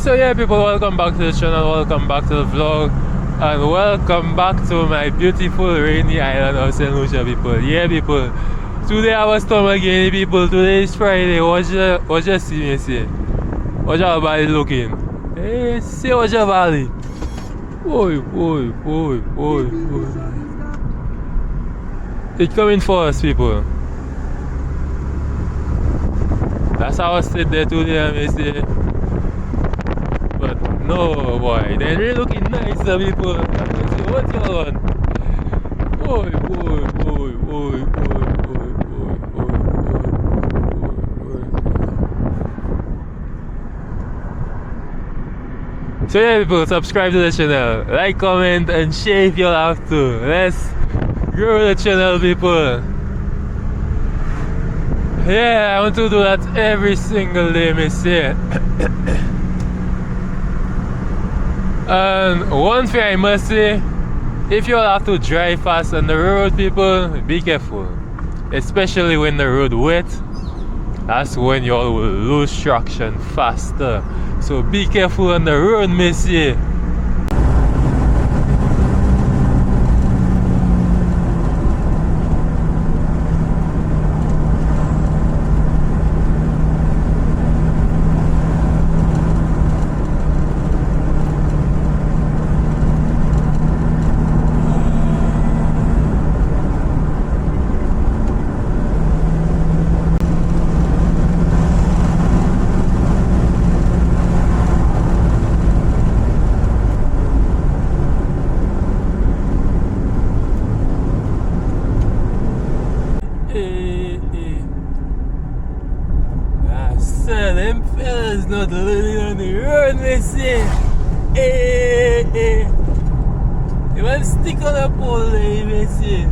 So yeah, people, welcome back to the channel, welcome back to the vlog, and welcome back to my beautiful rainy island of St Lucia, people. Yeah, people, today I was stomach again, people. Today is Friday. What you see me say? What's your body looking? Hey, see what's your body? Boy. It's coming for us, people. That's how I sit there today, I say. But no, boy, they're really looking nice, the people. What's your on? Boy. So yeah, people, subscribe to the channel, like, comment, and share if you have to. Let's grow the channel, people. Yeah, I want to do that every single day, miss. Yeah. And one thing I must say, if you have to drive fast on the road, people, be careful. Especially when the road wet, that's when you all will lose traction faster. So be careful on the road, missy. Them fellas not living on the road, missy. Hey. They want to stick on the pole, missy.